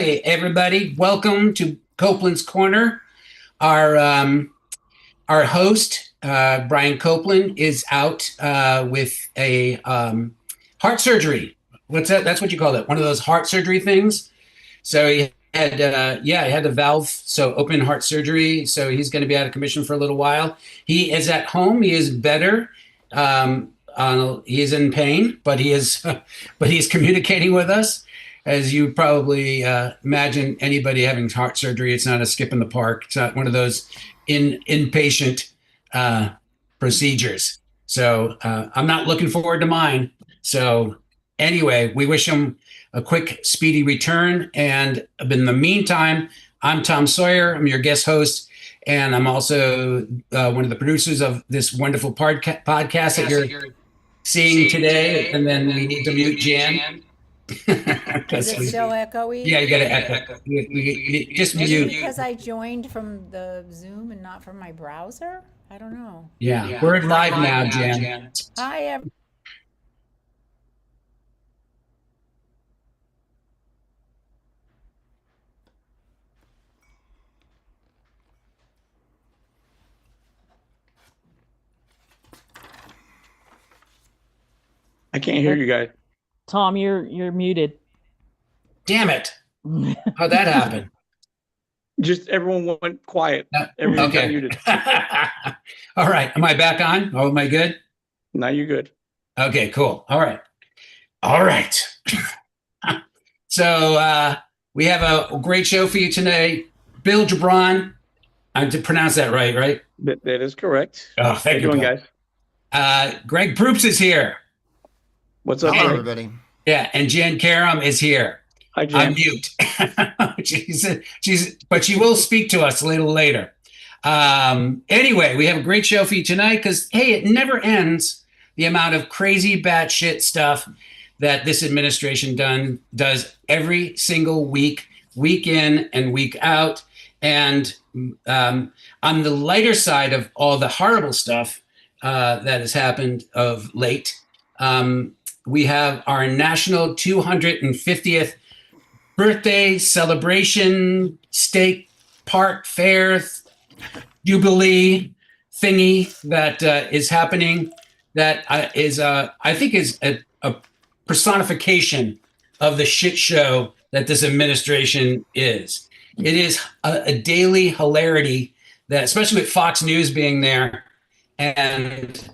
Hey, everybody, welcome to Copeland's Corner. Our our host, Brian Copeland, is out with a heart surgery. What's that? That's what you call it. One of those heart surgery things. So he had a valve, so open heart surgery. So he's going to be out of commission for a little while. He is at home. He is better. He is in pain, but he is, but he's communicating with us. As you probably imagine, anybody having heart surgery, it's not a skip in the park. It's not one of those inpatient procedures. So I'm not looking forward to mine. So anyway, we wish him a quick, speedy return. And in the meantime, I'm Tom Sawyer. I'm your guest host. And I'm also one of the producers of this wonderful podcast that you're seeing today. And then we need to mute Jan. Is it still echoey? Yeah, you got to echo. Just Maybe mute. because I joined from the Zoom and not from my browser? I don't know. Yeah, we're live now, Jan. Hi, I can't hear you guys. Tom, you're muted. Damn it. How'd that happen? Just everyone went quiet. Everyone got muted. All right. Am I back on? Oh, am I good? Now you're good. Okay, cool. All right. All right. So we have a great show for you today. Bill Gibran. I did pronounce that right? That is correct. Oh, thank you, doing, guys. Greg Proops is here. What's up, Hello, everybody? Yeah, and Jan Karam is here. Hi, Jan. I'm mute. But she will speak to us a little later. Anyway, we have a great show for you tonight because, hey, it never ends, the amount of crazy batshit stuff that this administration does every single week in and week out. And on the lighter side of all the horrible stuff that has happened of late, we have our national 250th birthday celebration, state park fair, jubilee thingy that is happening. That is, I think, is a personification of the shit show that this administration is. It is a daily hilarity that, especially with Fox News being there and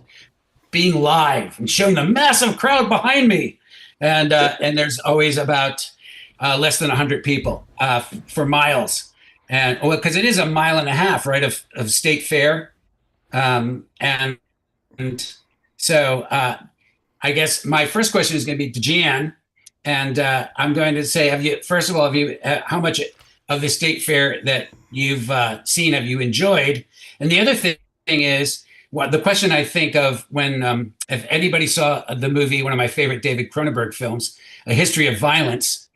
being live and showing the massive crowd behind me, and there's always about less than 100 people for miles, and because it is a mile and a half, right, of state fair, and so I guess my first question is going to be to Jan, and I'm going to say, how much of the state fair that you've seen have you enjoyed? And the other thing is, the question I think of when, if anybody saw the movie, one of my favorite David Cronenberg films, A History of Violence,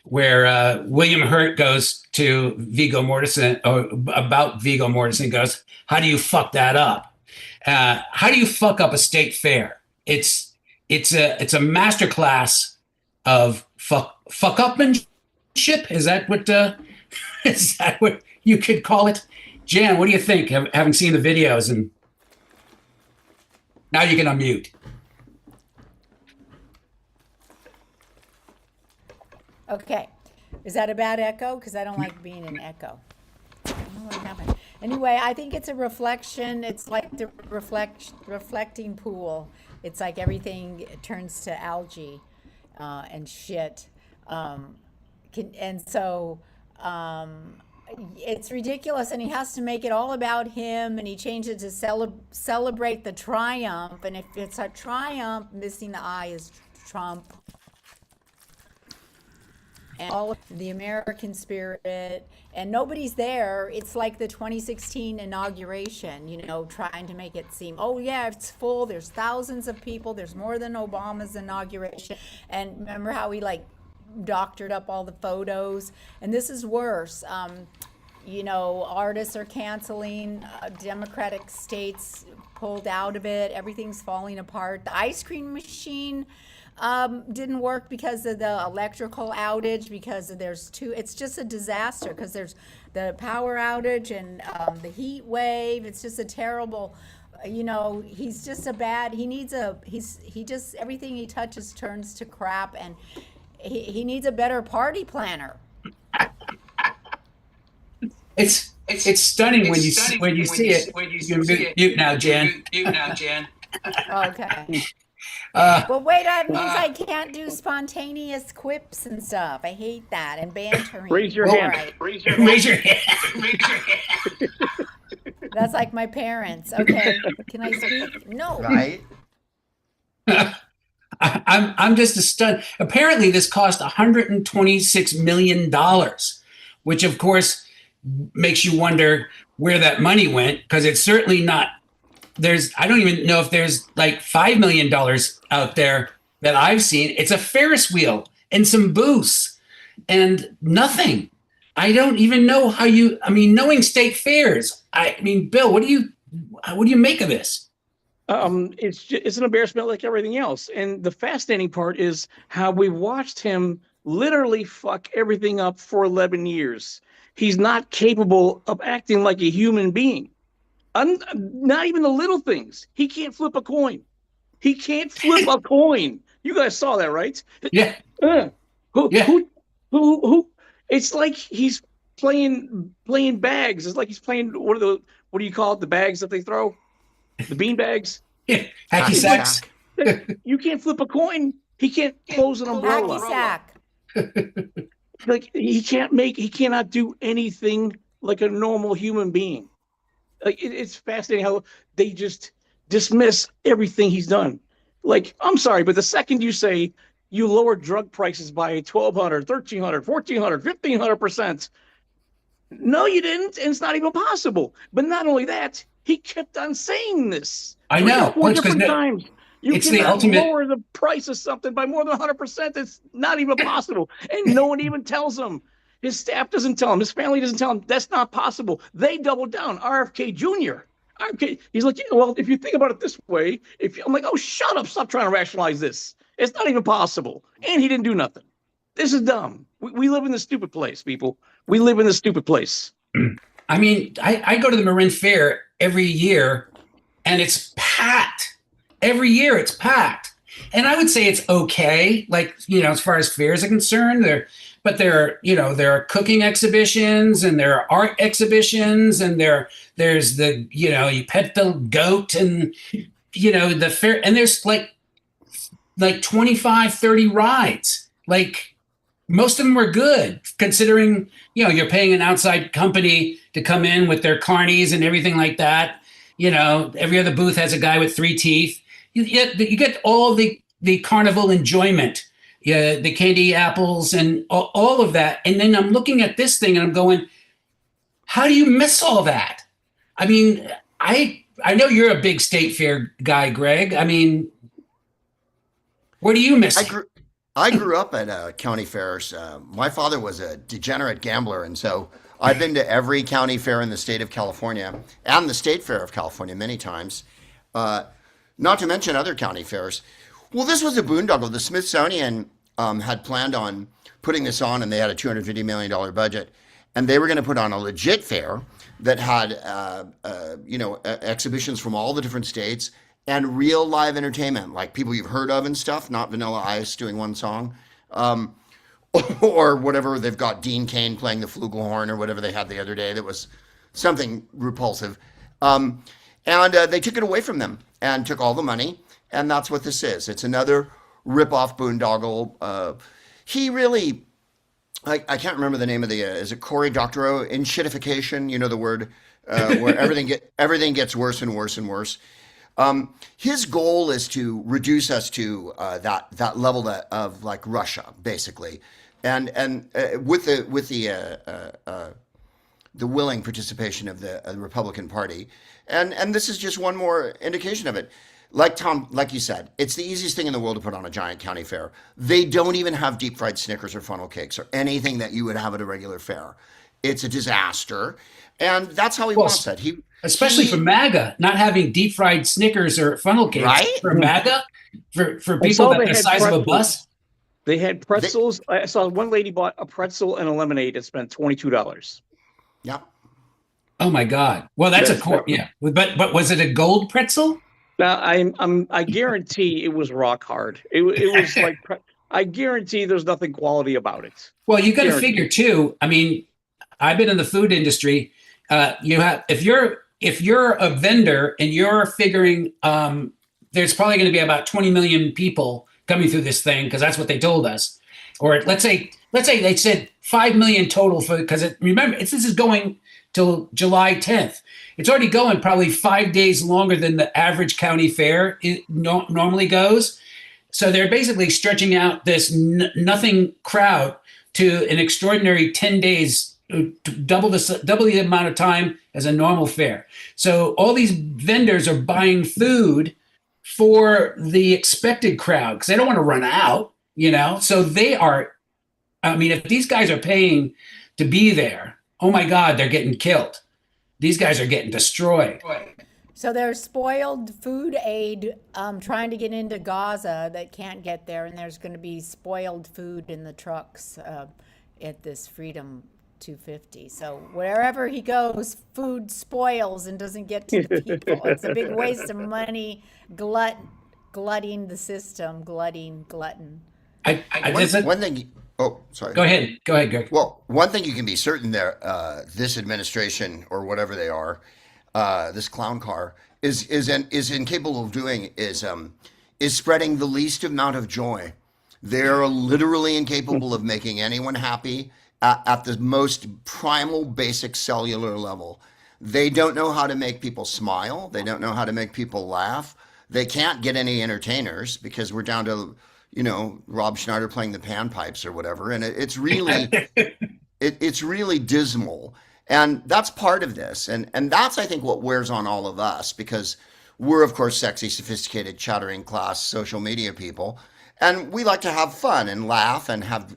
where William Hurt goes to Viggo Mortensen, or about Viggo Mortensen, goes, how do you fuck that up? How do you fuck up a state fair? It's a masterclass of fuck upmanship. Is that what you could call it? Jan, what do you think? Having seen the videos, and now you can unmute. Okay. Is that a bad echo? Because I don't like being an echo. I don't know what happened. Anyway, I think it's a reflection. It's like the reflecting pool. It's like everything turns to algae and shit. It's ridiculous, and he has to make it all about him, and he changed it to celebrate the triumph. And if it's a triumph, missing the I is Trump. And all of the American spirit, and nobody's there. It's like the 2016 inauguration, trying to make it seem, oh yeah, it's full, there's thousands of people, there's more than Obama's inauguration. And remember how he doctored up all the photos? And this is worse. Artists are canceling, Democratic states pulled out of it, everything's falling apart. The ice cream machine Didn't work because of the electrical outage, because it's just a disaster, because there's the power outage and the heat wave. It's just a terrible, he's just he just, everything he touches turns to crap, and he needs a better party planner. It's stunning when you see it. You're mute now, Jan. Okay. Well, wait, that means I can't do spontaneous quips and stuff. I hate that, and bantering. Raise your All hand. right. Raise your hand. That's like my parents. Okay, can I speak? No. Right? I'm just stunned. Apparently, this cost $126 million, which of course makes you wonder where that money went, because it's certainly not. I don't even know if there's like $5 million out there that I've seen. It's a Ferris wheel and some booths and nothing. I don't even know knowing state fairs. Bill, what do you make of this? It's an embarrassment like everything else. And the fascinating part is how we watched him literally fuck everything up for 11 years. He's not capable of acting like a human being. Not even the little things. He can't flip a coin. He can't flip a coin. You guys saw that, right? Yeah. Who? It's like he's playing bags. It's like he's playing what do you call it? The bags that they throw, the bean bags. Yeah. Hacky sacks. You can't flip a coin. He can't close an umbrella. Hacky sack. Like he cannot do anything like a normal human being. Like it's fascinating how they just dismiss everything he's done. Like, I'm sorry, but the second you say you lowered drug prices by 1,200, 1,300, 1,400, 1,500%, no, you didn't, and it's not even possible. But not only that, he kept on saying this. I know. Four different times. You It's the cannot ultimate. lower the price of something by more than 100%. It's not even possible, and no one even tells him. His staff doesn't tell him. His family doesn't tell him. That's not possible. They doubled down. RFK Jr. He's like, well, if you think about it this way, I'm like, oh, shut up. Stop trying to rationalize this. It's not even possible. And he didn't do nothing. This is dumb. We live in this stupid place, people. We live in this stupid place. I go to the Marin Fair every year, and it's packed. Every year it's packed. And I would say it's okay, like, as far as fairs are concerned, there are cooking exhibitions, and there are art exhibitions, and there's the, you pet the goat, and, the fair, and there's like 25, 30 rides. Like, most of them were good, considering, you're paying an outside company to come in with their carnies and everything like that. Every other booth has a guy with 3 teeth. You get all the carnival enjoyment. Yeah, the candy apples and all of that. And then I'm looking at this thing and I'm going, how do you miss all that? I know you're a big state fair guy, Greg. What do you miss? I grew up at county fairs. My father was a degenerate gambler, and so I've been to every county fair in the state of California and the State Fair of California many times, not to mention other county fairs. Well, this was a boondoggle. The Smithsonian had planned on putting this on, and they had a $250 million budget, and they were going to put on a legit fair that had, exhibitions from all the different states and real live entertainment, like people you've heard of and stuff, not Vanilla Ice doing one song, or whatever. They've got Dean Cain playing the flugelhorn or whatever they had the other day that was something repulsive. And they took it away from them and took all the money. And that's what this is. It's another rip-off boondoggle. He really, I can't remember the name of the, is it Cory Doctorow? Enshittification, the word, where everything gets worse and worse and worse. His goal is to reduce us to that level of like Russia, basically. And with the willing participation of the Republican Party. And this is just one more indication of it. Like Tom, like you said, it's the easiest thing in the world to put on a giant county fair. They don't even have deep fried Snickers or funnel cakes or anything that you would have at a regular fair. It's a disaster. And that's how he wants it. especially for MAGA, not having deep fried Snickers or funnel cakes Right? for MAGA, for I people saw that they the had size of a pretzels. bus. They had pretzels. I saw one lady bought a pretzel and a lemonade and spent $22. Yeah. Oh my God! Well, that's a core. Yeah, but was it a gold pretzel? Now I guarantee it was rock hard. It was like I guarantee there's nothing quality about it. Well, you got to Guaranteed. figure too. I mean, I've been in the food industry. You have if you're a vendor and you're figuring there's probably going to be about 20 million people coming through this thing because that's what they told us. Or let's say they said 5 million total for because remember this is going till July 10th. It's already going probably 5 days longer than the average county fair normally goes. So they're basically stretching out this nothing crowd to an extraordinary 10 days, double the amount of time as a normal fair. So all these vendors are buying food for the expected crowd because they don't want to run out, So they are, I mean, if these guys are paying to be there, oh my God, they're getting killed. These guys are getting destroyed. So there's spoiled food aid trying to get into Gaza that can't get there, and there's going to be spoiled food in the trucks at this Freedom 250. So wherever he goes, food spoils and doesn't get to the people. It's a big waste of money, glutting the system, glutton. One thing. Oh, sorry. Go ahead, Greg. Well, one thing you can be certain there, this administration or whatever they are, this clown car is incapable of doing is spreading the least amount of joy. They're literally incapable of making anyone happy at the most primal, basic cellular level. They don't know how to make people smile. They don't know how to make people laugh. They can't get any entertainers because we're down to Rob Schneider playing the panpipes or whatever, and it's really it's really dismal. And that's part of this. And that's, I think, what wears on all of us because we're, of course, sexy, sophisticated, chattering class social media people. And we like to have fun and laugh and have,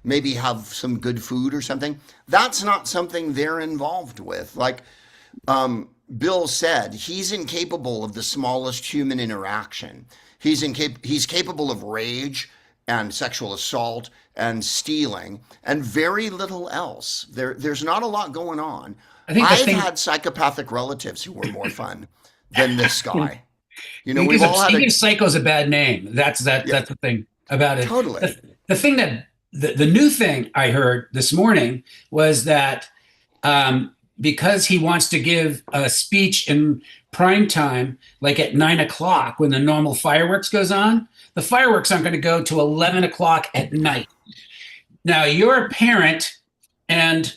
maybe have some good food or something. That's not something they're involved with. Like Bill said, he's incapable of the smallest human interaction. He's capable of rage and sexual assault and stealing and very little else. There's not a lot going on. I've had psychopathic relatives who were more fun than this guy. We've all had psycho's a bad name. That's the thing about it. Totally. The thing that the new thing I heard this morning was that because he wants to give a speech in prime time, like at 9 o'clock when the normal fireworks goes on, the fireworks aren't going to go to 11 o'clock at night. Now you're a parent and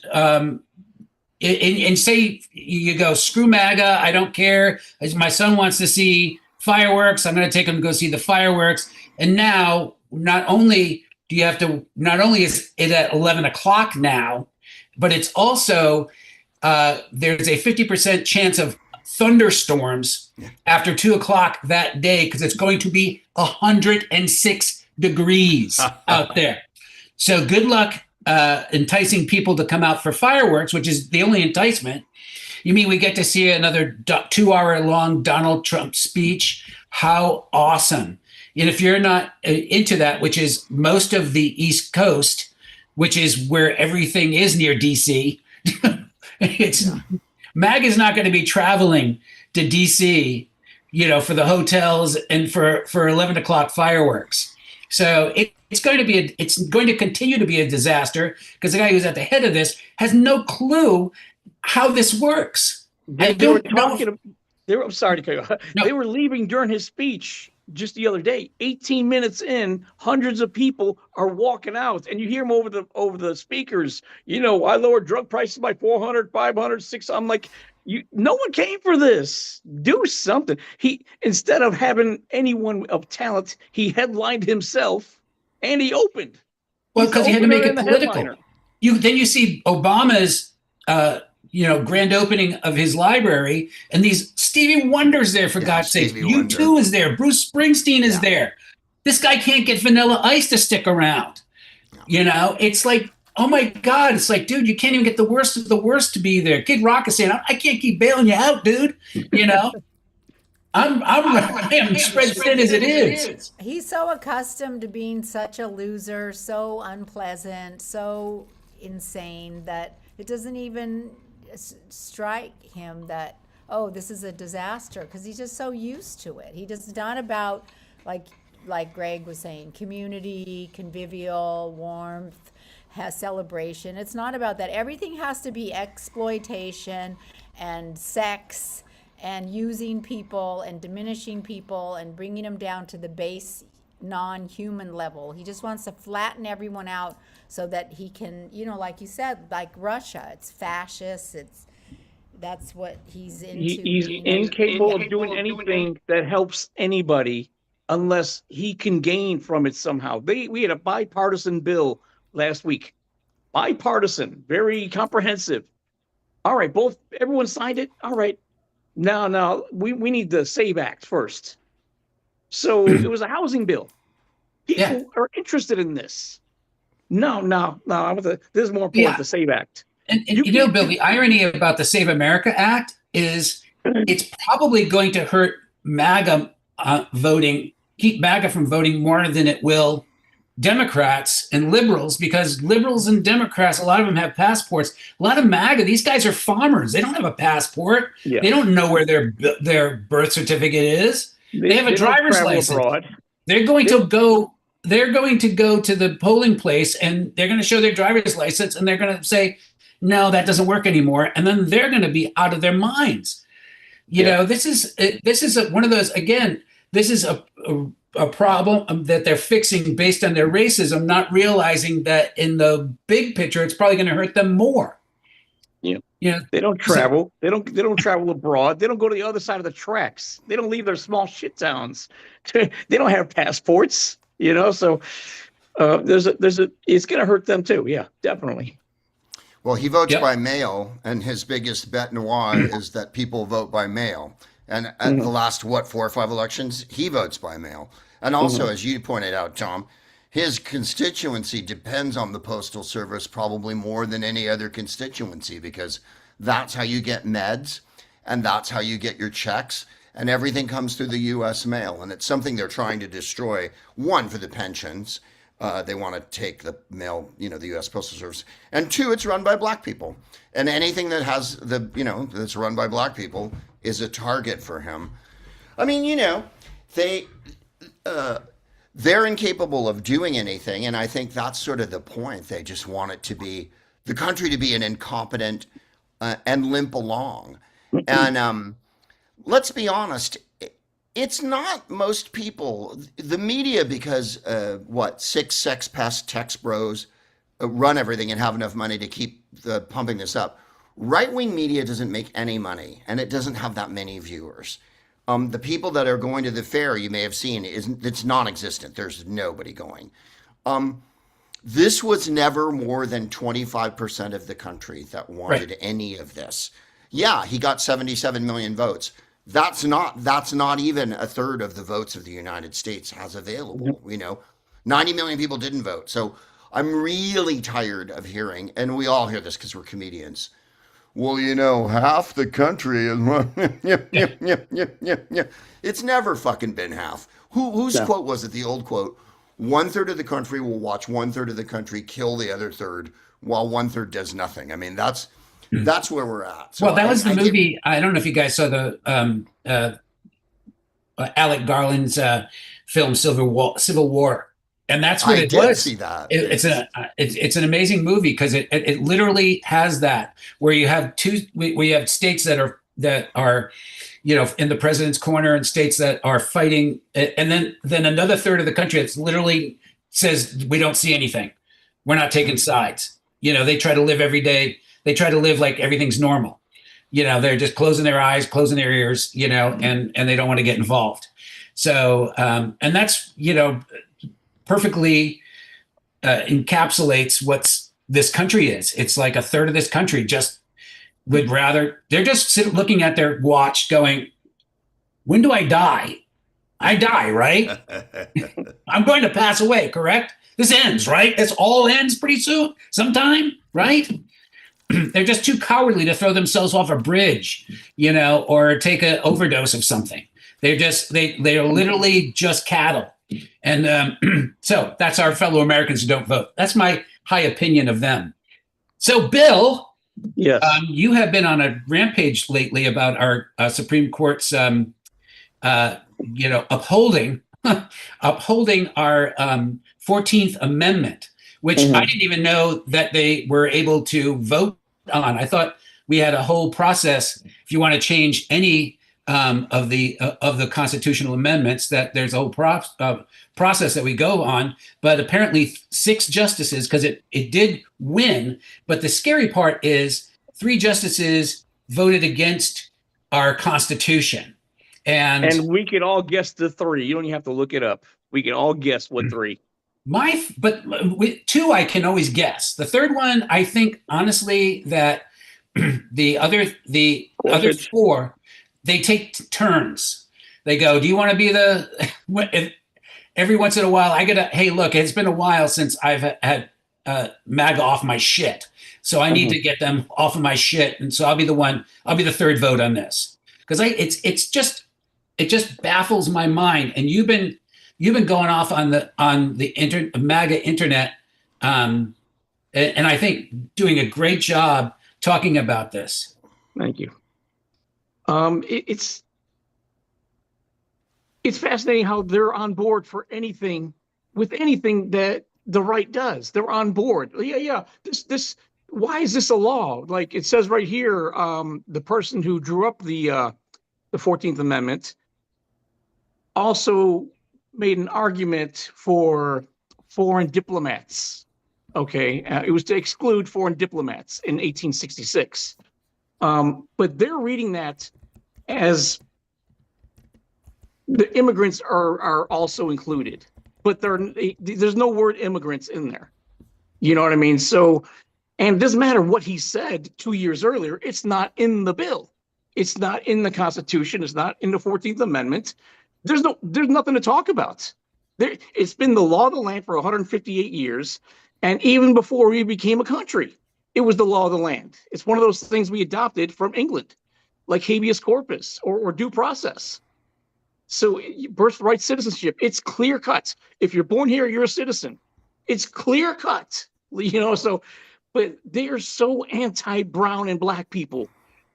say you go, screw MAGA, I don't care. My son wants to see fireworks. I'm going to take him to go see the fireworks. And now not only is it at 11 o'clock now, but it's also there's a 50% chance of thunderstorms after 2 o'clock that day because it's going to be 106 degrees out there. So good luck enticing people to come out for fireworks, which is the only enticement. You mean we get to see another 2-hour-long Donald Trump speech? How awesome. And if you're not into that, which is most of the East Coast, which is where everything is near DC, MAG is not going to be traveling to DC, for the hotels and for 11 o'clock fireworks. So it's going to continue to be a disaster because the guy who's at the head of this has no clue how this works. I'm sorry to cut you off. No. They were leaving during his speech just the other day. 18 minutes in, hundreds of people are walking out, and you hear him over the speakers. I lowered drug prices by 400, 500, 600. I'm like, no one came for this. Do something. Instead of having anyone of talent, he headlined himself, and he opened. Well, because he had to make it political. Then you see Obama's grand opening of his library, and these Stevie Wonder's there, for God's sake. U2 is there. Bruce Springsteen is there. This guy can't get Vanilla Ice to stick around. It's like, oh my God, it's like, dude, you can't even get the worst of the worst to be there. Kid Rock is saying, I can't keep bailing you out, dude. You know, I am spread thin as it is. He's so accustomed to being such a loser, so unpleasant, so insane that it doesn't even strike him that, oh, this is a disaster, because he's just so used to it. It's not about, like Greg was saying, community, convivial, warmth, celebration. It's not about that. Everything has to be exploitation and sex and using people and diminishing people and bringing them down to the base non-human level. He just wants to flatten everyone out so that he can, like you said, like Russia, it's fascist, that's what he's into. He's incapable of doing anything that helps anybody unless he can gain from it somehow. We had a bipartisan bill last week. Bipartisan, very comprehensive. All right, everyone signed it. All right. Now, we need the SAVE Act first. So it was a housing bill. People are interested in this. No. This is more important, the SAVE Act. And Bill, the irony about the Save America Act is it's probably going to hurt MAGA voting, keep MAGA from voting more than it will Democrats and liberals, because liberals and Democrats, a lot of them have passports. A lot of MAGA, these guys are farmers. They don't have a passport. Yeah. They don't know where their birth certificate is. They have a driver's license. Abroad. They're going to go to the polling place and they're going to show their driver's license and they're going to say, no, that doesn't work anymore. And then they're going to be out of their minds. This is one of those, again, this is a problem that they're fixing based on their racism, not realizing that in the big picture, it's probably going to hurt them more. They don't travel. They don't travel abroad. They don't go to the other side of the tracks. They don't leave their small shit towns. They don't have passports. So it's going to hurt them too. Yeah, definitely. Well, he votes by mail, and his biggest bet noir is that people vote by mail. And at the last, 4 or 5 elections, he votes by mail. And also, as you pointed out, Tom, his constituency depends on the Postal Service probably more than any other constituency, because that's how you get meds and that's how you get your checks, and everything comes through the U.S. mail. And it's something they're trying to destroy. One, for the pensions. They want to take the mail, the U.S. Postal Service. And 2, it's run by black people. And anything that has that's run by black people is a target for him. I mean, they're incapable of doing anything. And I think that's sort of the point. They just want it to be, the country to be an incompetent and limp along. And let's be honest, it's not most people. The media, because 6 sex pest text bros run everything and have enough money to keep pumping this up. Right-wing media doesn't make any money, and it doesn't have that many viewers. The people that are going to the fair, you may have seen, it's non-existent. There's nobody going. This was never more than 25% of the country that wanted any of this. Yeah, he got 77 million votes. That's not even a third of the votes of the United States has available. 90 million people didn't vote. So I'm really tired of hearing, and we all hear this because we're comedians. Well, half the country is. It's never fucking been half. Whose quote was it? The old quote: 1/3 of the country will watch 1/3 of the country kill the other third, while 1/3 does nothing. I mean, that's where we're at. So that was the movie. I don't know if you guys saw the Alec Garland's film Civil War, and that's what it was. I did see that. It's an amazing movie because it literally has that, where you have we have states that are in the president's corner and states that are fighting, and then another third of the country that's literally says we don't see anything, we're not taking sides. They try to live every day. They try to live like everything's normal. They're just closing their eyes, closing their ears, and they don't want to get involved. So, and that's, perfectly encapsulates what this country is. It's like a third of this country just would rather, they're just looking at their watch going, when do I die? I die, right? I'm going to pass away, correct? This ends, right? This all ends pretty soon, sometime, right? They're just too cowardly to throw themselves off a bridge, or take an overdose of something. They're literally just cattle. And so that's our fellow Americans who don't vote. That's my high opinion of them. So, Bill, Yes. You have been on a rampage lately about our Supreme Court's, upholding our 14th Amendment, which I didn't even know that they were able to vote on. I thought we had a whole process. If you want to change any of the constitutional amendments, that there's a whole process that we go on. But apparently 6 justices, because it did win. But the scary part is 3 justices voted against our Constitution. And we can all guess the 3. You don't even have to look it up. We can all guess what 3. But with 2, I can always guess. The third one, I think, honestly, that the other 4, they take turns. They go, do you want to be every once in a while, hey, look, it's been a while since I've had MAGA off my shit. So I need to get them off of my shit. And so I'll be the third vote on this. Because it just baffles my mind. And you've been going off on the MAGA internet, and I think doing a great job talking about this. Thank you. It's fascinating how they're on board for anything that the right does. They're on board. Yeah. This. Why is this a law? Like it says right here, the person who drew up the 14th Amendment also made an argument for foreign diplomats. Okay, it was to exclude foreign diplomats in 1866. But they're reading that as the immigrants are also included, but there's no word immigrants in there. You know what I mean? So, and it doesn't matter what he said 2 years earlier. It's not in the bill. It's not in the Constitution. It's not in the 14th Amendment. There's nothing to talk about. It's been the law of the land for 158 years. And even before we became a country, it was the law of the land. It's one of those things we adopted from England, like habeas corpus or due process. So birthright citizenship, it's clear cut. If you're born here, you're a citizen. It's clear cut, but they are so anti-brown and black people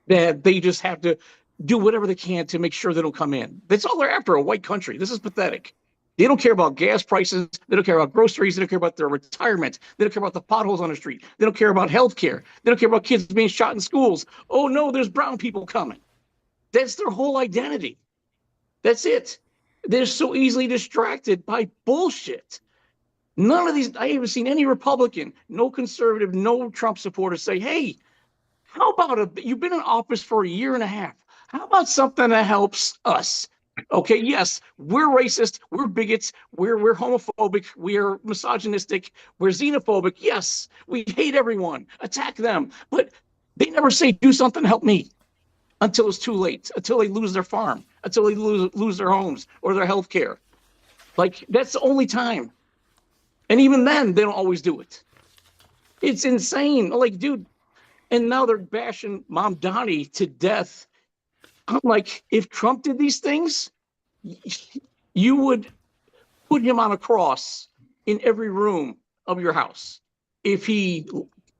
that they just have to do whatever they can to make sure they don't come in. That's all they're after, a white country. This is pathetic. They don't care about gas prices. They don't care about groceries. They don't care about their retirement. They don't care about the potholes on the street. They don't care about health care. They don't care about kids being shot in schools. Oh, no, there's brown people coming. That's their whole identity. That's it. They're so easily distracted by bullshit. None of these, I haven't seen any Republican, no conservative, no Trump supporter say, hey, how about you've been in office for a year and a half. How about something that helps us? Okay, yes, we're racist, we're bigots, we're homophobic, we're misogynistic, we're xenophobic. Yes, we hate everyone, attack them, but they never say do something to help me until it's too late, until they lose their farm, until they lose their homes or their health care. Like, that's the only time. And even then, they don't always do it. It's insane. Like, dude, and now they're bashing Mom Donnie to death. I'm like, if Trump did these things, you would put him on a cross in every room of your house. If he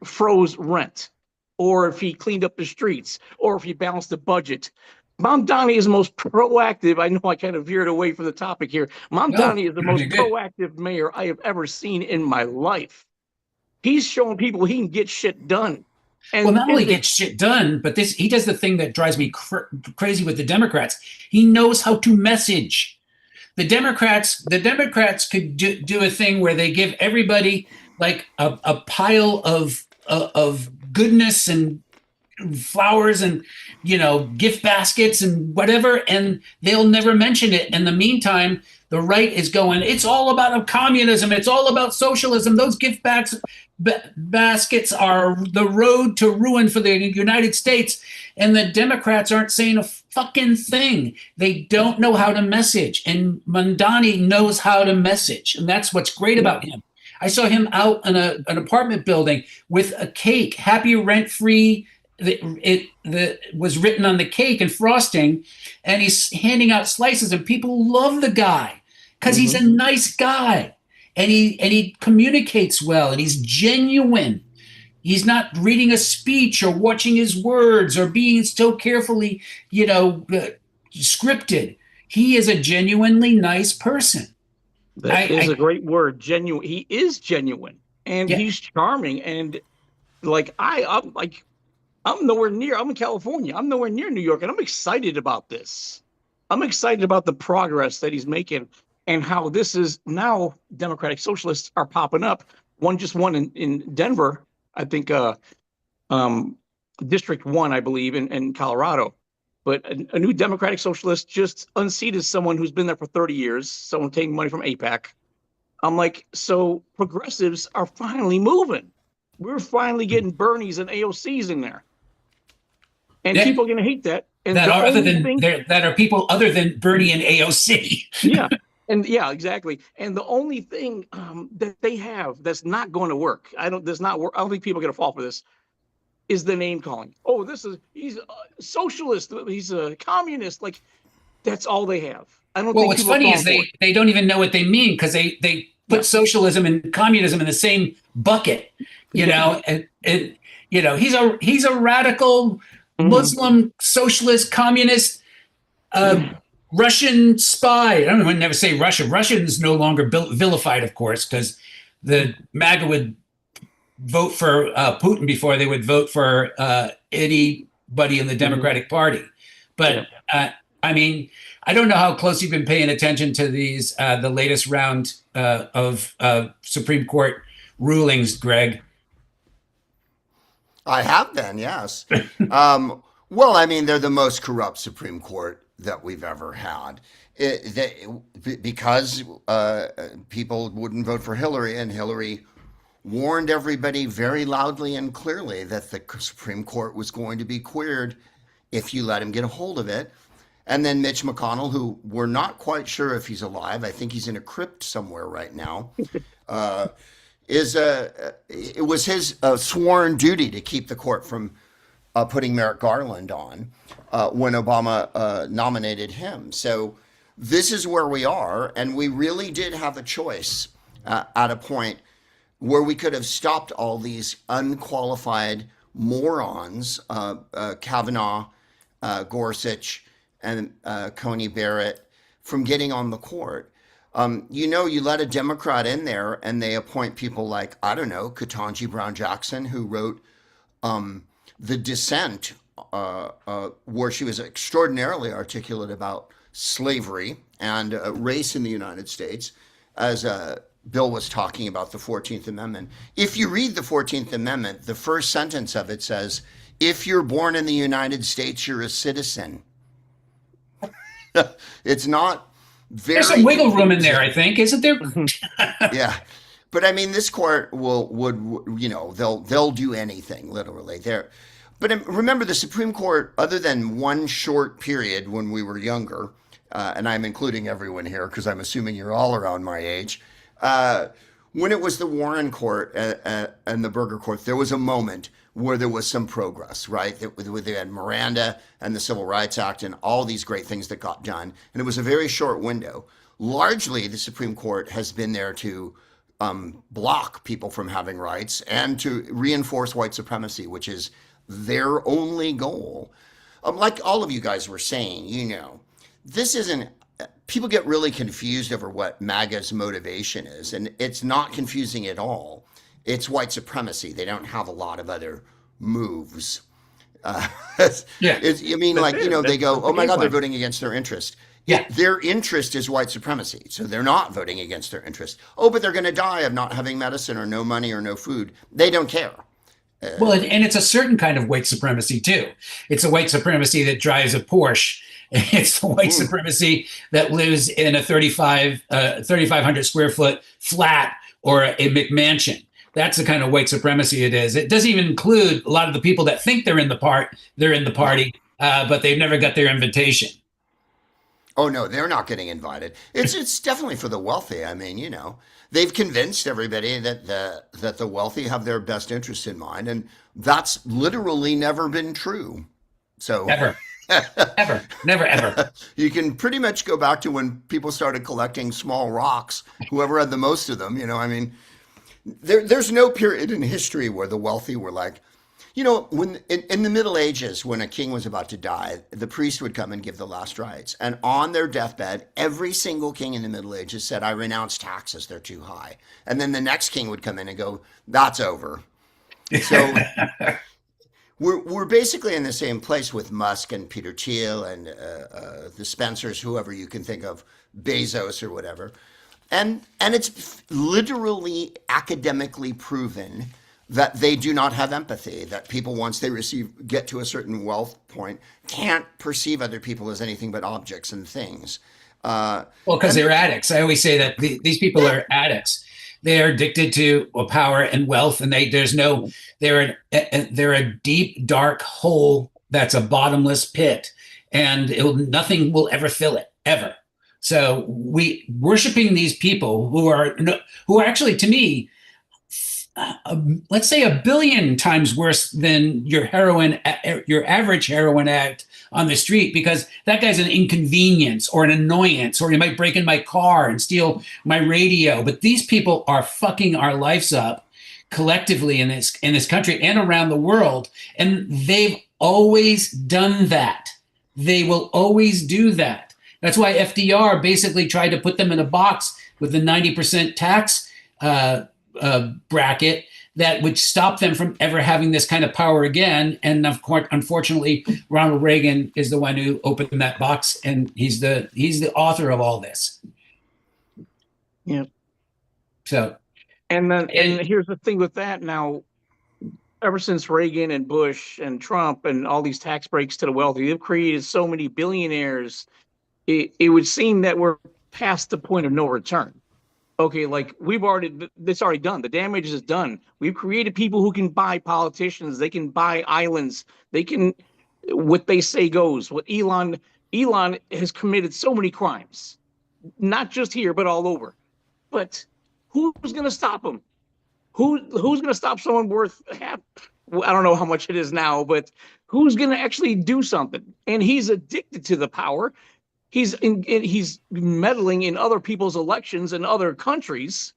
froze rent, or if he cleaned up the streets, or if he balanced the budget. Mom Donnie is the most proactive. I know I kind of veered away from the topic here. Mom Donnie is the most proactive mayor I have ever seen in my life. He's showing people he can get shit done. And well, not only get shit done, but he does the thing that drives me crazy with the Democrats. He knows how to message. The Democrats could do a thing where they give everybody like a pile of goodness and flowers and gift baskets and whatever, and they'll never mention it. In the meantime, the right is going, it's all about communism, it's all about socialism. Those gift baskets are the road to ruin for the United States. And the Democrats aren't saying a fucking thing. They don't know how to message. And Mamdani knows how to message. And that's what's great about him. I saw him out in an apartment building with a cake, happy rent free. It was written on the cake and frosting, and he's handing out slices, and people love the guy because he's a nice guy, and he communicates well, and he's genuine. He's not reading a speech or watching his words or being so carefully, scripted. He is a genuinely nice person. That is a great word, genuine. He is genuine, and he's charming. And I'm nowhere near. I'm in California. I'm nowhere near New York, and I'm excited about this. I'm excited about the progress that he's making, and how this is now. Democratic Socialists are popping up. One just won in Denver, I think, District 1, I believe, in Colorado. But a new Democratic Socialist just unseated someone who's been there for 30 years, someone taking money from AIPAC. I'm like, so progressives are finally moving. We're finally getting Bernies and AOCs in there. And people are going to hate that. And that are people other than Bernie and AOC. Yeah. And yeah, exactly. And the only thing that they have that's not going to work, I don't think people are going to fall for this, is the name calling. Oh, he's a socialist. He's a communist. Like, that's all they have. I don't. Well, what's funny is they don't even know what they mean, because they put socialism and communism in the same bucket. You know, and he's a radical Muslim socialist communist. Russian spy. I don't want to never say Russia. Russian is no longer vilified, of course, because the MAGA would vote for Putin before they would vote for anybody in the Democratic Party. But I mean, I don't know how close you've been paying attention to these the latest round of Supreme Court rulings, Greg. I have been, yes. Well, I mean, they're the most corrupt Supreme Court that we've ever had, because people wouldn't vote for Hillary, and Hillary warned everybody very loudly and clearly that the Supreme Court was going to be queered if you let him get a hold of it. And then Mitch McConnell, who we're not quite sure if he's alive, I think he's in a crypt somewhere right now, it was his sworn duty to keep the court from putting Merrick Garland on when Obama nominated him. So this is where we are, and we really did have a choice at a point where we could have stopped all these unqualified morons, Kavanaugh, Gorsuch, and Coney Barrett, from getting on the court. You let a Democrat in there and they appoint people like, I don't know, Ketanji Brown Jackson, who wrote The Dissent, where she was extraordinarily articulate about slavery and race in the United States, as Bill was talking about the 14th Amendment. If you read the 14th Amendment, the first sentence of it says, if you're born in the United States, you're a citizen. It's not very... There's some wiggle room in there, I think, isn't there? Yeah. But I mean, this court they'll do anything, literally. But remember, the Supreme Court, other than one short period when we were younger, and I'm including everyone here because I'm assuming you're all around my age, when it was the Warren Court and the Burger Court, there was a moment where there was some progress, right? They had Miranda and the Civil Rights Act and all these great things that got done. And it was a very short window. Largely, the Supreme Court has been there to block people from having rights and to reinforce white supremacy, which is their only goal. Like all of you guys were saying, this isn't... People get really confused over what MAGA's motivation is, and it's not confusing at all. It's white supremacy. They don't have a lot of other moves. They go, oh my God, they're voting against their interest. Yeah. Their interest is white supremacy, so they're not voting against their interest. Oh, but they're going to die of not having medicine or no money or no food. They don't care. Well, and it's a certain kind of white supremacy, too. It's a white supremacy that drives a Porsche. It's the white supremacy that lives in a 3,500 square foot flat or a McMansion. That's the kind of white supremacy it is. It doesn't even include a lot of the people that think they're in the party, but they've never got their invitation. Oh no, they're not getting invited. It's definitely for the wealthy. I mean, they've convinced everybody that the wealthy have their best interest in mind, and that's literally never been true. So Ever, ever, never, ever. you can pretty much go back to when people started collecting small rocks, whoever had the most of them, I mean, there's no period in history where the wealthy were like, when in the Middle Ages, when a king was about to die, the priest would come and give the last rites. And on their deathbed, every single king in the Middle Ages said, I renounce taxes, they're too high. And then the next king would come in and go, that's over. So we're basically in the same place with Musk and Peter Thiel and the Spencers, whoever you can think of, Bezos or whatever. And it's literally academically proven that they do not have empathy, that people, once they get to a certain wealth point, can't perceive other people as anything but objects and things. Well, because they're addicts. I always say that these people are addicts. They are addicted to power and wealth, and they're a deep, dark hole that's a bottomless pit, and nothing will ever fill it, ever. So we worshiping these people who are actually, to me, let's say 1 billion times worse than your average heroin addict on the street, because that guy's an inconvenience or an annoyance, or he might break in my car and steal my radio. But these people are fucking our lives up collectively in this country and around the world. And they've always done that. They will always do that. That's why FDR basically tried to put them in a box with the 90% tax bracket that would stop them from ever having this kind of power again. And of course, unfortunately, Ronald Reagan is the one who opened that box, and he's the author of all this. Yeah. So, and here's the thing with that now. Ever since Reagan and Bush and Trump and all these tax breaks to the wealthy, they've created so many billionaires. It would seem that we're past the point of no return. Okay, like it's already done. The damage is done. We've created people who can buy politicians. They can buy islands. They can, what they say goes. What Elon has committed so many crimes, not just here, but all over. But who's going to stop him? Who's going to stop someone worth half? I don't know how much it is now, but who's going to actually do something? And he's addicted to the power. He's meddling in other people's elections in other countries,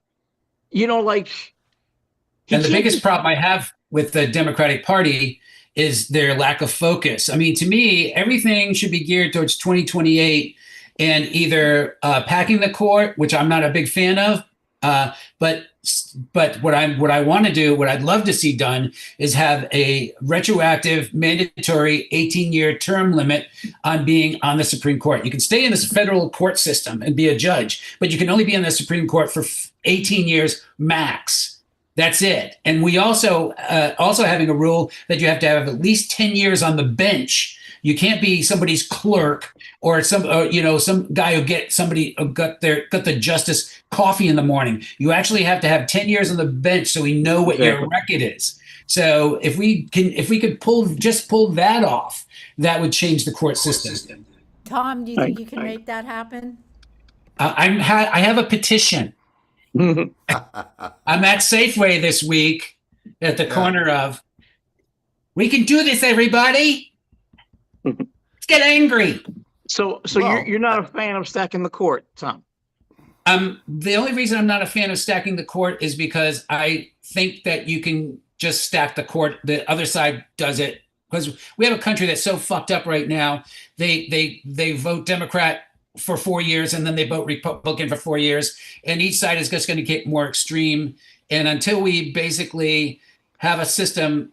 And the biggest problem I have with the Democratic Party is their lack of focus. I mean, to me, everything should be geared towards 2028 and either packing the court, which I'm not a big fan of, but what I want to do, what I'd love to see done, is have a retroactive, mandatory 18-year term limit on being on the Supreme Court. You can stay in the federal court system and be a judge, but you can only be in the Supreme Court for 18 years max. That's it. And we also having a rule that you have to have at least 10 years on the bench. You can't be somebody's clerk or some guy who got the justice coffee in the morning. You actually have to have 10 years on the bench so we know what your record is. So if we could pull that off, that would change the court system. Tom, do you think you can make that happen? I have a petition. I'm at Safeway this week at the corner of, we can do this, everybody. Let's get angry. So you're not a fan of stacking the court, Tom? The only reason I'm not a fan of stacking the court is because I think that you can just stack the court. The other side does it because we have a country that's so fucked up right now. They vote Democrat for 4 years and then they vote Republican for 4 years, and each side is just going to get more extreme. And until we basically have a system,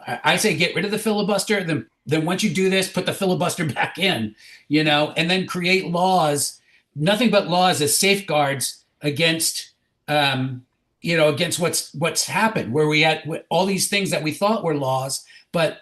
I say get rid of the filibuster. Then once you do this, put the filibuster back in, and then create laws, nothing but laws as safeguards against, against what's happened, where we had all these things that we thought were laws, but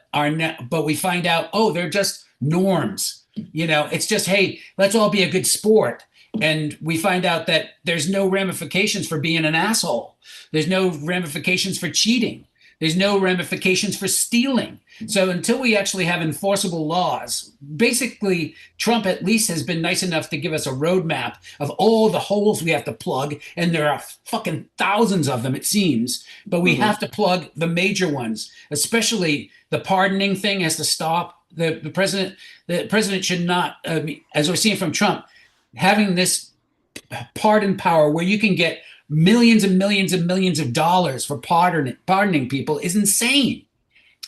we find out, they're just norms. It's just, hey, let's all be a good sport. And we find out that there's no ramifications for being an asshole. There's no ramifications for cheating. There's no ramifications for stealing. So until we actually have enforceable laws, basically Trump at least has been nice enough to give us a roadmap of all the holes we have to plug. And there are fucking thousands of them, it seems, but we have to plug the major ones, especially the pardoning thing has to stop. The president should not, as we're seeing from Trump, having this pardon power where you can get millions and millions and millions of dollars for pardoning people is insane.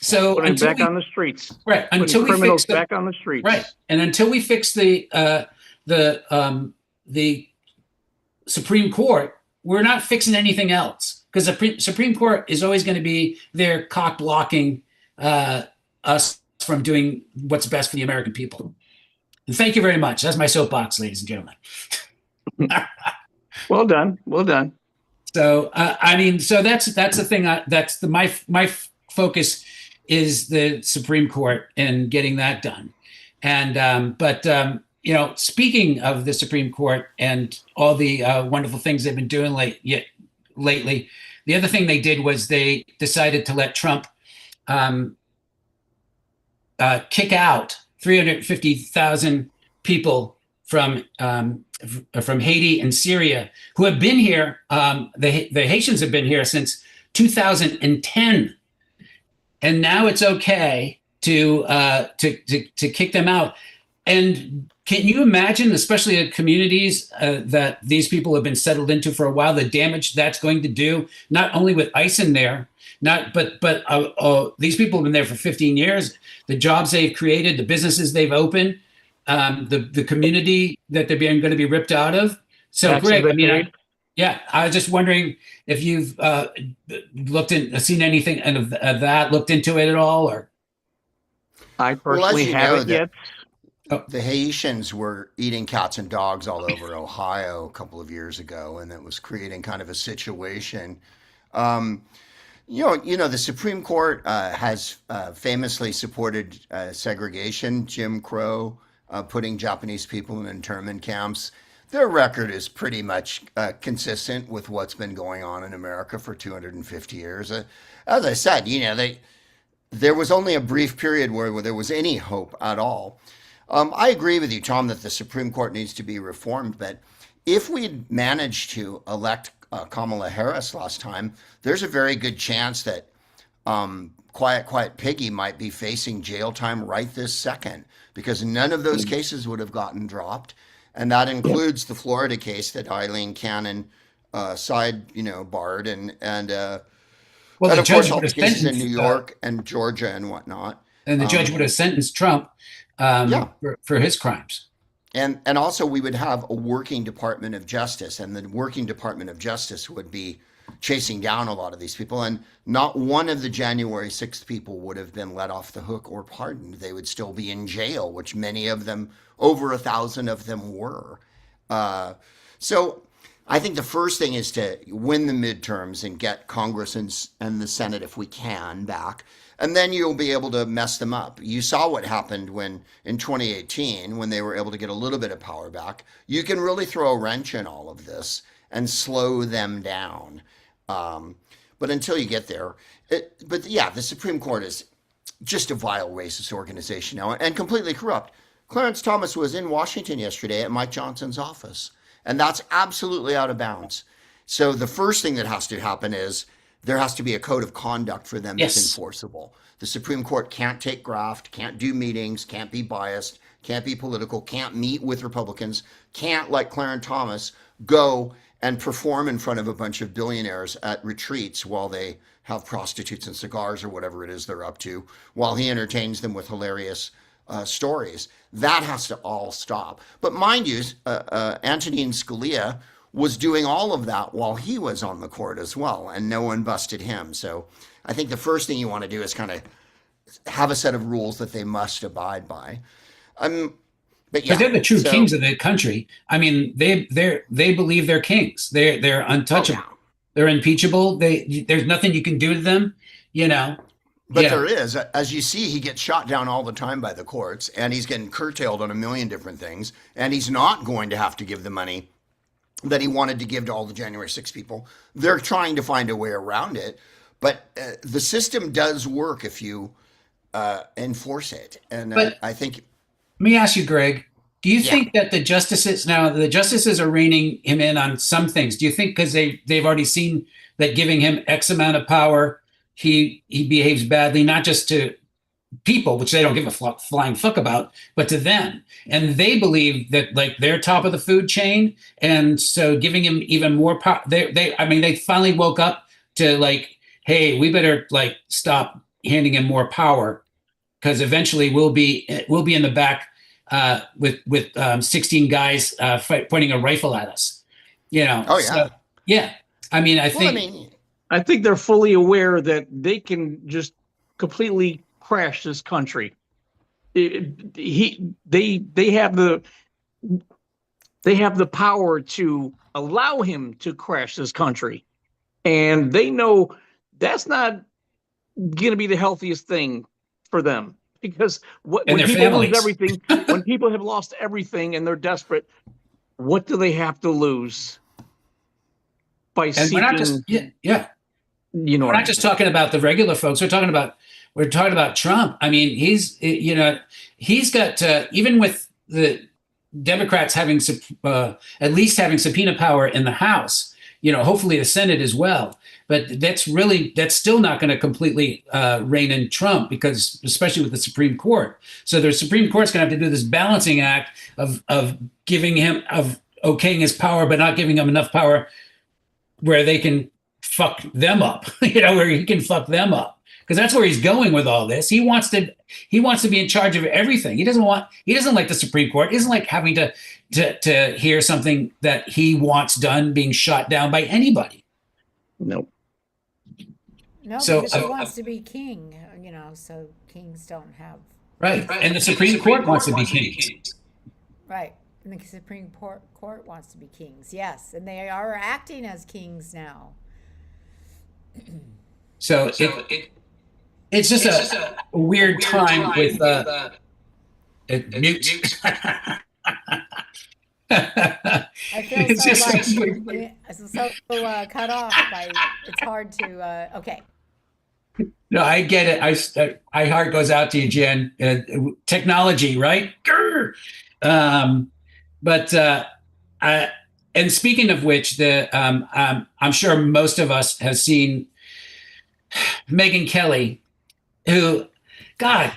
So Putting back on the streets, right? Until we criminals fix the, back on the streets, right? And until we fix the Supreme Court, we're not fixing anything else, because the Supreme Court is always going to be there cock blocking us from doing what's best for the American people. And thank you very much. That's my soapbox, ladies and gentlemen. Well done. Well done. So I mean, so that's the thing. That's my focus is the Supreme Court and getting that done. And but you know, speaking of the Supreme Court and all the wonderful things they've been doing lately, the other thing they did was they decided to let Trump kick out 350,000 people from Haiti and Syria who have been here. The Haitians have been here since 2010, and now it's okay to kick them out. And can you imagine, especially in communities that these people have been settled into for a while, the damage that's going to do, not only with ICE in there, but these people have been there for 15 years, the jobs they've created, the businesses they've opened, the community that they're going to be ripped out of. So Greg, I mean, I was just wondering if you've seen anything of that, looked into it at all, or? I personally haven't yet. The Haitians were eating cats and dogs all over Ohio a couple of years ago, and it was creating kind of a situation. The Supreme Court has famously supported segregation, Jim Crow, putting Japanese people in internment camps. Their record is pretty much consistent with what's been going on in America for 250 years. As I said, there was only a brief period where there was any hope at all. I agree with you, Tom, that the Supreme Court needs to be reformed. But if we managed to elect Kamala Harris last time, there's a very good chance that Quiet Piggy might be facing jail time right this second, because none of those cases would have gotten dropped. And that includes the Florida case that Eileen Cannon barred, and of course all the cases in New York and Georgia and whatnot. And the judge would have sentenced Trump for his crimes. And also we would have a working Department of Justice, and the working Department of Justice would be chasing down a lot of these people, and not one of the January 6th people would have been let off the hook or pardoned. They would still be in jail, which many of them, over 1,000 of them, were. So I think the first thing is to win the midterms and get Congress and the Senate, if we can, back. And then you'll be able to mess them up. You saw what happened in 2018, when they were able to get a little bit of power back. You can really throw a wrench in all of this and slow them down. But until you get there, the Supreme Court is just a vile racist organization now, and completely corrupt. Clarence Thomas was in Washington yesterday at Mike Johnson's office, and that's absolutely out of bounds. So the first thing that has to happen is there has to be a code of conduct for them that's enforceable. The Supreme Court can't take graft, can't do meetings, can't be biased, can't be political, can't meet with Republicans, can't, like Clarence Thomas, go and perform in front of a bunch of billionaires at retreats while they have prostitutes and cigars or whatever it is they're up to, while he entertains them with hilarious stories. That has to all stop. But mind you, Antonin Scalia was doing all of that while he was on the court as well, and no one busted him. So I think the first thing you want to do is kind of have a set of rules that they must abide by. But they're the true kings of the country. I mean, they believe they're kings. They're untouchable. Oh, yeah. They're impeachable. There's nothing you can do to them, But there is, as you see, he gets shot down all the time by the courts, and he's getting curtailed on a million different things, and he's not going to have to give the money that he wanted to give to all the January 6 people. They're trying to find a way around it. But the system does work if you enforce it. And But I think, let me ask you, Greg, do you yeah. think that the justices are reining him in on some things? Do you think because they've already seen that giving him X amount of power, he behaves badly, not just to people, which they don't give a flying fuck about, but to them. And they believe that like they're top of the food chain. And so giving him even more power, they finally woke up to like, hey, we better like stop handing him more power because eventually we'll be in the back with 16 guys pointing a rifle at us, you know? Oh yeah. So, yeah. I mean, I think they're fully aware that they can just completely crash this country. They have the power to allow him to crash this country, and they know that's not going to be the healthiest thing for them because when people lose everything, when people have lost everything and they're desperate, what do they have to lose by seeking? We're not just, You know, we're not just talking about the regular folks. We're talking about Trump. I mean, he's got even with the Democrats having at least having subpoena power in the House. You know, hopefully the Senate as well. But that's still not going to completely rein in Trump because, especially with the Supreme Court. So the Supreme Court's going to have to do this balancing act of okaying his power, but not giving him enough power where they can fuck them up. You know, where he can fuck them up. Because that's where he's going with all this. He wants to be in charge of everything. He doesn't like the Supreme Court. He doesn't like having to hear something that he wants done being shot down by anybody. Nope. No, So, because he wants to be king, you know, so kings don't have. Right. And the Supreme Court wants to be king. Right. And the Supreme Court wants to be kings, yes. And they are acting as kings now. So it's just a weird time with mute. I feel so cut off by it's hard to okay. No, I get it. My heart goes out to you, Jen. Technology, right? And speaking of which, I'm sure most of us have seen Megyn Kelly, who, God,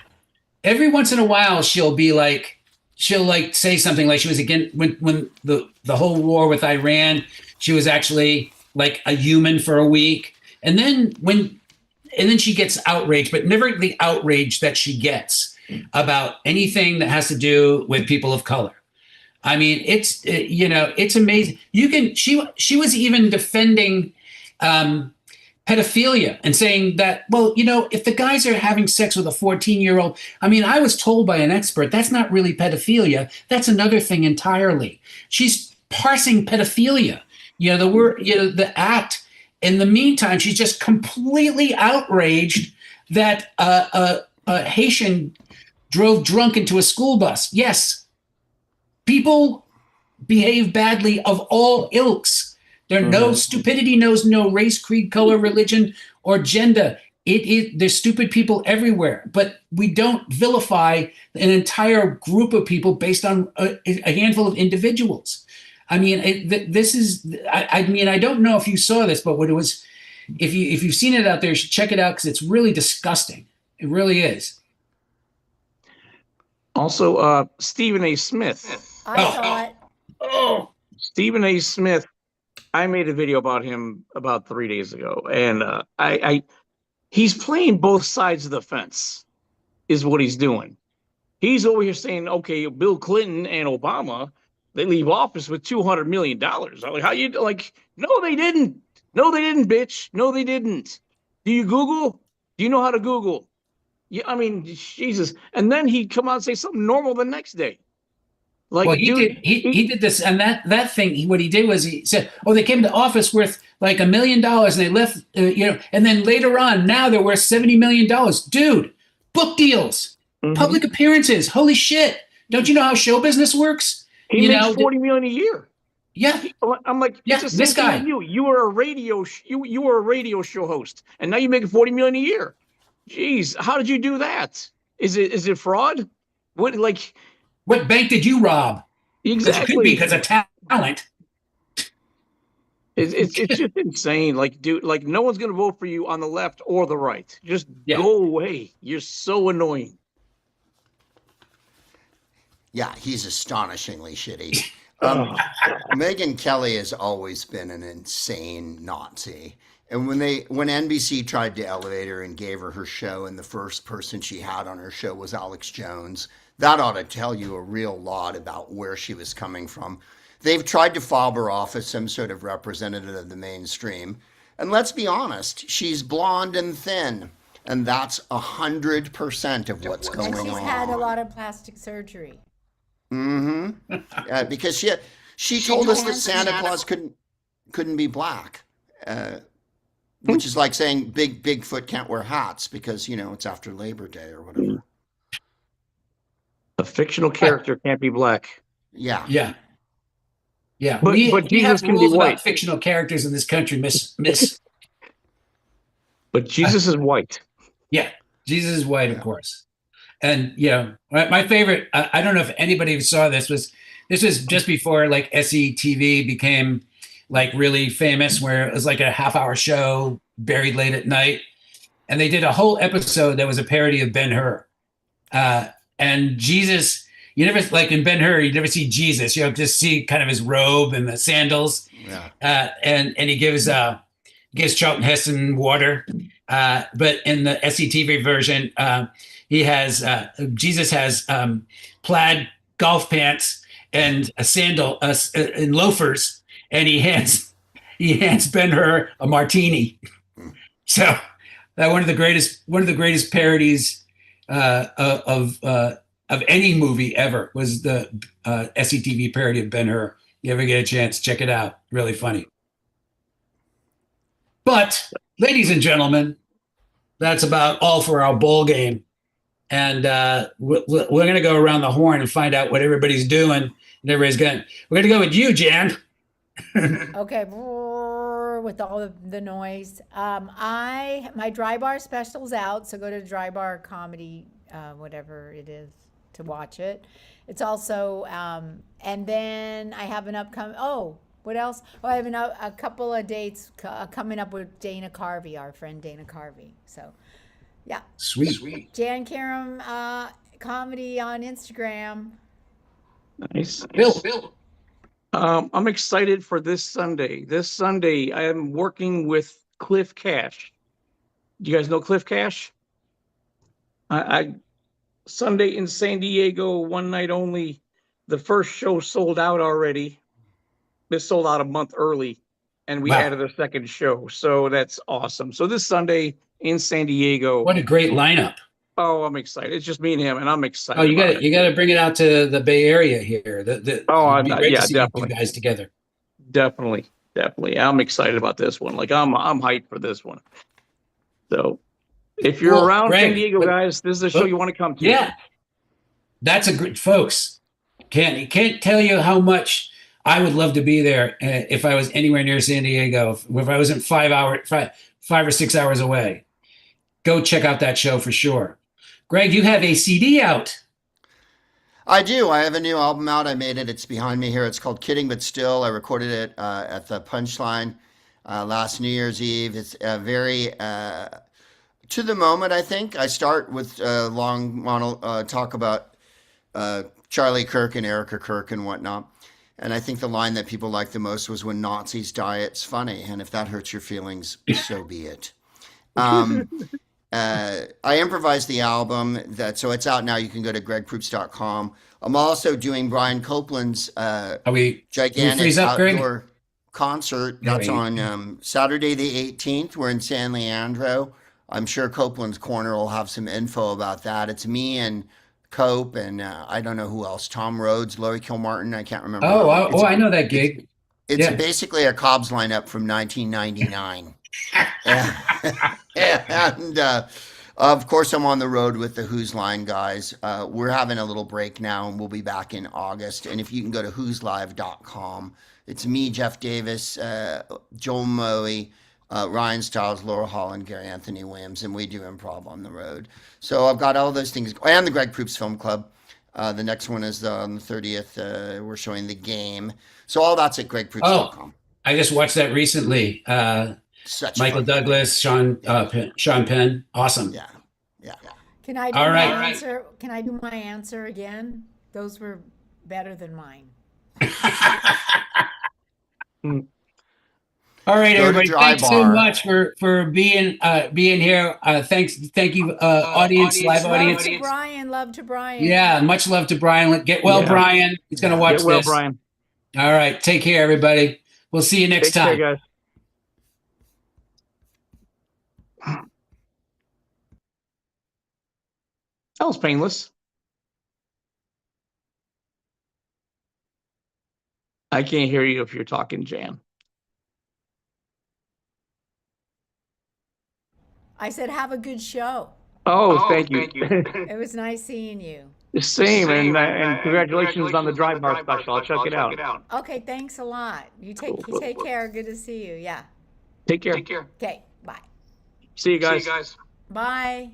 every once in a while she'll say something like she was again when the whole war with Iran, she was actually like a human for a week, and then she gets outraged, but never the outrage that she gets about anything that has to do with people of color. I mean, it's amazing. She was even defending pedophilia and saying that, well, you know, if the guys are having sex with a 14-year-old, I mean, I was told by an expert, that's not really pedophilia. That's another thing entirely. She's parsing pedophilia, you know, the word, you know, the act. In the meantime, she's just completely outraged that a Haitian drove drunk into a school bus. Yes, people behave badly of all ilks. Stupidity knows no race, creed, color, religion, or gender. There's stupid people everywhere, but we don't vilify an entire group of people based on a handful of individuals. I mean, I don't know if you saw this, but what it was, if you've seen it out there, you should check it out because it's really disgusting. It really is. Also, Stephen A. Smith. I saw it. Oh, Stephen A. Smith. I made a video about him about 3 days ago, and he's playing both sides of the fence, is what he's doing. He's over here saying, okay, Bill Clinton and Obama, they leave office with $200 million. I'm like, how you like? No, they didn't. No, they didn't, bitch. No, they didn't. Do you Google? Do you know how to Google? Yeah, I mean, Jesus. And then he'd come out and say something normal the next day. Like, well, he did this, and that thing. What he did was he said, "Oh, they came to office worth like $1 million, and they left, and then later on, now they're worth $70 million." Dude, book deals, public appearances. Holy shit! Don't you know how show business works? He makes $40 million a year. Yeah. I'm like, Yeah, it's the same this thing guy. with you. You were a you were a radio show host, and now you're making 40 million a year. Jeez, how did you do that? Is it fraud? What, like, What bank did you rob? Because it could be exactly? because of talent. It's just insane. Like, dude, like no one's gonna vote for you on the left or the right. Just Yeah. go away. You're so annoying. Yeah, he's astonishingly shitty. Ugh. Megyn Kelly has always been an insane Nazi. And when NBC tried to elevate her and gave her show, and the first person she had on her show was Alex Jones, that ought to tell you a real lot about where she was coming from. They've tried to fob her off as some sort of representative of the mainstream. And let's be honest, she's blonde and thin. And that's 100% of what's going And on. she's had a lot of plastic surgery. Because she told us that Santa Claus couldn't be black, which is like saying Bigfoot can't wear hats because it's after Labor Day or whatever. A fictional character can't be black. Yeah. Yeah. Yeah. But we Jesus have can be rules about white. fictional characters in this country, Miss. But Jesus is white. Yeah. Jesus is white, of course. And my favorite, I don't know if anybody saw this was just before like SCTV became like really famous, where it was like a half-hour show buried late at night. And they did a whole episode that was a parody of Ben-Hur. And Jesus, you never, like in Ben-Hur, you never see Jesus, just see kind of his robe and the sandals. Yeah. And he gives Charlton Heston water. But in the SCTV version, Jesus has plaid golf pants and a sandal and loafers, and he hands Ben-Hur a martini. So that one of the greatest parodies of any movie ever was the SCTV parody of Ben-Hur. You ever get a chance, check it out. Really funny. But ladies and gentlemen, that's about all for our bowl game. And we're going to go around the horn and find out what everybody's doing. And everybody's going. We're going to go with you, Jan. Okay, with all of the noise. My Dry Bar special's out, so go to Dry Bar Comedy, whatever it is, to watch it. It's also, and then I have an upcoming. Oh, what else? Oh, I have a couple of dates coming up with Dana Carvey, our friend Dana Carvey. So. Yeah. Sweet. Jan Karam comedy on Instagram. Nice. Bill. I'm excited for this Sunday. This Sunday, I am working with Cliff Cash. Do you guys know Cliff Cash? I Sunday in San Diego, one night only. The first show sold out already. This sold out a month early, and we added a second show. So that's awesome. So this Sunday in San Diego. What a great lineup. Oh, I'm excited. It's just me and him, and I'm excited. Oh, you got to bring it out to the Bay Area here. It'd be great to see definitely. you guys together. Definitely. I'm excited about this one. Like I'm hyped for this one. So if you're around Greg, San Diego, guys, this is a show you want to come to. Yeah. That's a good, folks. Can't tell you how much I would love to be there if I was anywhere near San Diego. If I wasn't 5 or 6 hours away. Go check out that show for sure. Greg, you have a CD out. I do. I have a new album out. I made it. It's behind me here. It's called Kidding But Still. I recorded it at the Punchline last New Year's Eve. It's very to the moment, I think. I start with a long talk about Charlie Kirk and Erica Kirk and whatnot. And I think the line that people like the most was, when Nazis die, it's funny. And if that hurts your feelings, so be it. I improvised the album, so it's out now. You can go to gregproops.com. I'm also doing Brian Copeland's gigantic outdoor concert. That's on Saturday the 18th. We're in San Leandro. I'm sure Copeland's Corner will have some info about that. It's me and Cope and I don't know who else. Tom Rhodes, Laurie Kilmartin. I can't remember. I know that gig. It's basically a Cobb's lineup from 1999. And Of course, I'm on the road with the Who's Line guys. We're having a little break now, and we'll be back in August. And if you can go to whoslive.com, it's me, Jeff Davis, Joel Moe, Ryan Stiles, Laura Holland, Gary Anthony Williams, and we do improv on the road. So I've got all those things. And the Greg Proops Film Club. The next one is on the 30th. We're showing The Game. So all that's at gregproops.com. I just watched that recently. Michael Douglas, Sean Penn. Awesome. Yeah. Can I do All my right. answer? Can I do my answer again? Those were better than mine. All right, Go to everybody. Dry Thanks so Bar. much for being here. Thank you, audience, live Love audience. to Brian. Love to Brian. Yeah, much love to Brian. Get well, Yeah. Brian. He's gonna watch Get well, this. Brian. All right, take care, everybody. We'll see you next Take time. care, guys. That was painless. I can't hear you if you're talking, Jan. I said, have a good show. Oh, thank you. It was nice seeing you. The same, and congratulations on the Dry Bar special. I'll check it out. Okay, thanks a lot. You take care. Good to see you. Yeah. Take care. Okay, bye. See you guys. Bye.